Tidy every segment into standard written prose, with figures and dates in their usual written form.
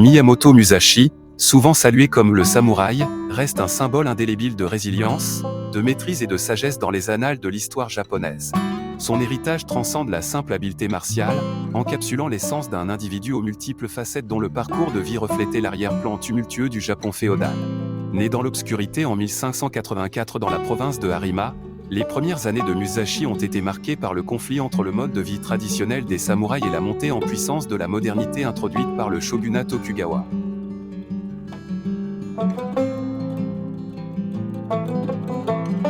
Miyamoto Musashi, souvent salué comme le samouraï, reste un symbole indélébile de résilience, de maîtrise et de sagesse dans les annales de l'histoire japonaise. Son héritage transcende la simple habileté martiale, encapsulant l'essence d'un individu aux multiples facettes dont le parcours de vie reflétait l'arrière-plan tumultueux du Japon féodal. Né dans l'obscurité en 1584 dans la province de Harima, les premières années de Musashi ont été marquées par le conflit entre le mode de vie traditionnel des samouraïs et la montée en puissance de la modernité introduite par le shogunat Tokugawa.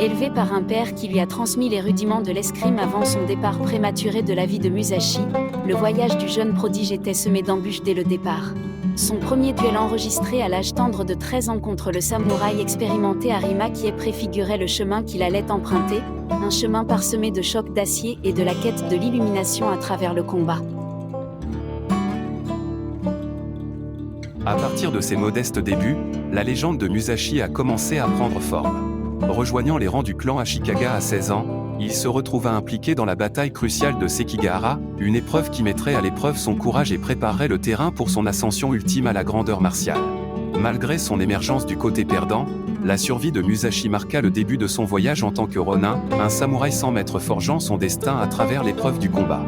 Élevé par un père qui lui a transmis les rudiments de l'escrime avant son départ prématuré de la vie de Musashi, le voyage du jeune prodige était semé d'embûches dès le départ. Son premier duel enregistré à l'âge tendre de 13 ans contre le samouraï expérimenté Harima qui préfigurait le chemin qu'il allait emprunter, un chemin parsemé de chocs d'acier et de la quête de l'illumination à travers le combat. À partir de ses modestes débuts, la légende de Musashi a commencé à prendre forme. Rejoignant les rangs du clan Ashikaga à 16 ans, il se retrouva impliqué dans la bataille cruciale de Sekigahara, une épreuve qui mettrait à l'épreuve son courage et préparerait le terrain pour son ascension ultime à la grandeur martiale. Malgré son émergence du côté perdant, la survie de Musashi marqua le début de son voyage en tant que ronin, un samouraï sans maître forgeant son destin à travers l'épreuve du combat.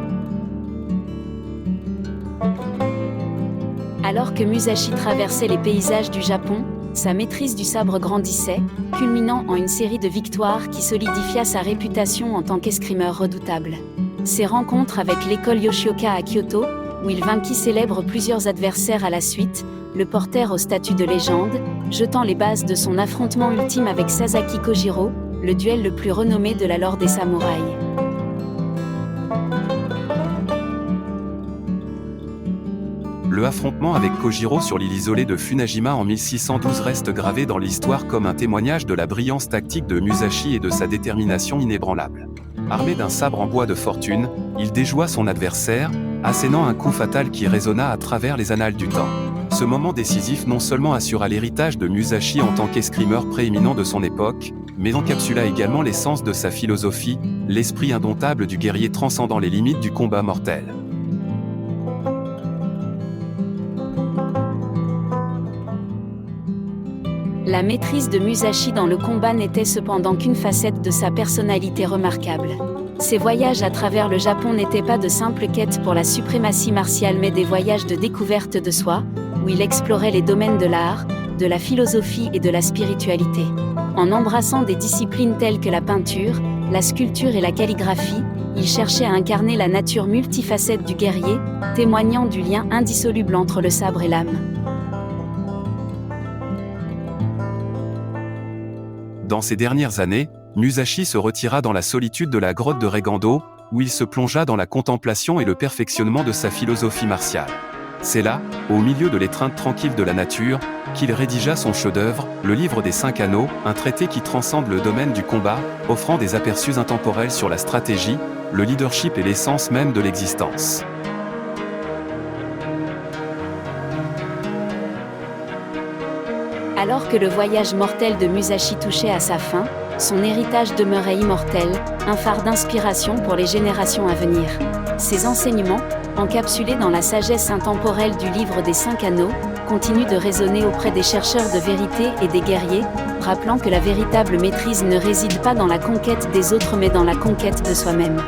Alors que Musashi traversait les paysages du Japon, sa maîtrise du sabre grandissait, culminant en une série de victoires qui solidifia sa réputation en tant qu'escrimeur redoutable. Ses rencontres avec l'école Yoshioka à Kyoto, où il vainquit célèbre plusieurs adversaires à la suite, le portèrent au statut de légende, jetant les bases de son affrontement ultime avec Sasaki Kojiro, le duel le plus renommé de la lore des samouraïs. Le affrontement avec Kojiro sur l'île isolée de Funajima en 1612 reste gravé dans l'histoire comme un témoignage de la brillance tactique de Musashi et de sa détermination inébranlable. Armé d'un sabre en bois de fortune, il déjoua son adversaire, assénant un coup fatal qui résonna à travers les annales du temps. Ce moment décisif non seulement assura l'héritage de Musashi en tant qu'escrimeur prééminent de son époque, mais encapsula également l'essence de sa philosophie, l'esprit indomptable du guerrier transcendant les limites du combat mortel. La maîtrise de Musashi dans le combat n'était cependant qu'une facette de sa personnalité remarquable. Ses voyages à travers le Japon n'étaient pas de simples quêtes pour la suprématie martiale mais des voyages de découverte de soi, où il explorait les domaines de l'art, de la philosophie et de la spiritualité. En embrassant des disciplines telles que la peinture, la sculpture et la calligraphie, il cherchait à incarner la nature multifacette du guerrier, témoignant du lien indissoluble entre le sabre et l'âme. Dans ces dernières années, Musashi se retira dans la solitude de la grotte de Regando, où il se plongea dans la contemplation et le perfectionnement de sa philosophie martiale. C'est là, au milieu de l'étreinte tranquille de la nature, qu'il rédigea son chef-d'œuvre, le Livre des 5 Anneaux, un traité qui transcende le domaine du combat, offrant des aperçus intemporels sur la stratégie, le leadership et l'essence même de l'existence. Alors que le voyage mortel de Musashi touchait à sa fin, son héritage demeurait immortel, un phare d'inspiration pour les générations à venir. Ses enseignements, encapsulés dans la sagesse intemporelle du Livre des 5 Anneaux, continuent de résonner auprès des chercheurs de vérité et des guerriers, rappelant que la véritable maîtrise ne réside pas dans la conquête des autres mais dans la conquête de soi-même.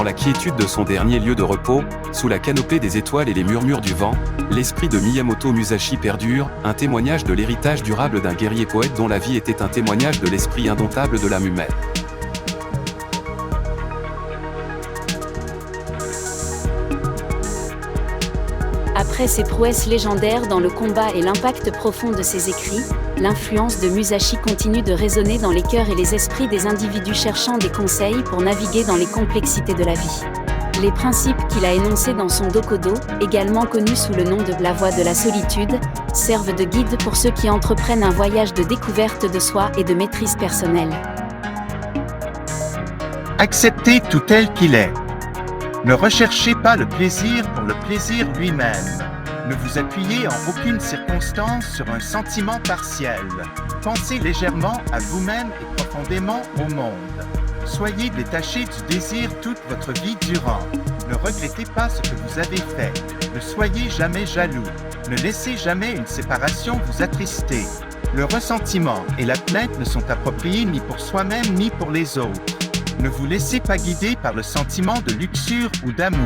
Dans la quiétude de son dernier lieu de repos, sous la canopée des étoiles et les murmures du vent, l'esprit de Miyamoto Musashi perdure, un témoignage de l'héritage durable d'un guerrier poète dont la vie était un témoignage de l'esprit indomptable de l'âme humaine. Après ses prouesses légendaires dans le combat et l'impact profond de ses écrits, l'influence de Musashi continue de résonner dans les cœurs et les esprits des individus cherchant des conseils pour naviguer dans les complexités de la vie. Les principes qu'il a énoncés dans son Dokodo, également connu sous le nom de la voie de la solitude, servent de guide pour ceux qui entreprennent un voyage de découverte de soi et de maîtrise personnelle. Acceptez tout tel qu'il est. Ne recherchez pas le plaisir pour le plaisir lui-même. Ne vous appuyez en aucune circonstance sur un sentiment partiel. Pensez légèrement à vous-même et profondément au monde. Soyez détaché du désir toute votre vie durant. Ne regrettez pas ce que vous avez fait. Ne soyez jamais jaloux. Ne laissez jamais une séparation vous attrister. Le ressentiment et la plainte ne sont appropriés ni pour soi-même ni pour les autres. Ne vous laissez pas guider par le sentiment de luxure ou d'amour.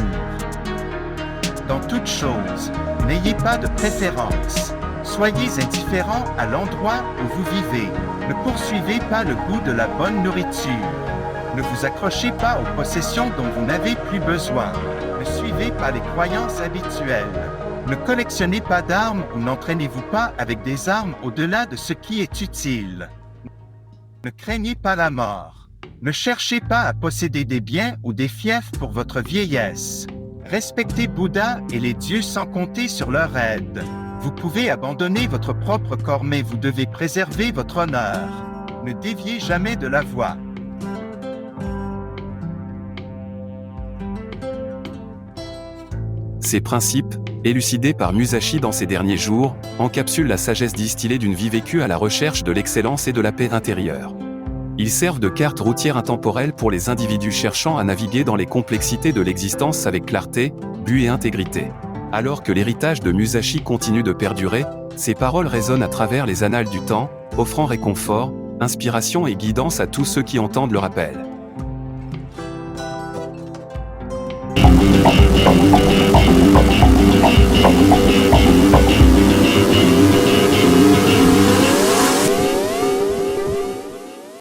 Dans toute chose, n'ayez pas de préférence. Soyez indifférent à l'endroit où vous vivez. Ne poursuivez pas le goût de la bonne nourriture. Ne vous accrochez pas aux possessions dont vous n'avez plus besoin. Ne suivez pas les croyances habituelles. Ne collectionnez pas d'armes ou n'entraînez-vous pas avec des armes au-delà de ce qui est utile. Ne craignez pas la mort. Ne cherchez pas à posséder des biens ou des fiefs pour votre vieillesse. Respectez Bouddha et les dieux sans compter sur leur aide. Vous pouvez abandonner votre propre corps mais vous devez préserver votre honneur. Ne déviez jamais de la voie. Ces principes, élucidés par Musashi dans ses derniers jours, encapsulent la sagesse distillée d'une vie vécue à la recherche de l'excellence et de la paix intérieure. Ils servent de carte routière intemporelle pour les individus cherchant à naviguer dans les complexités de l'existence avec clarté, but et intégrité. Alors que l'héritage de Musashi continue de perdurer, ses paroles résonnent à travers les annales du temps, offrant réconfort, inspiration et guidance à tous ceux qui entendent le rappel.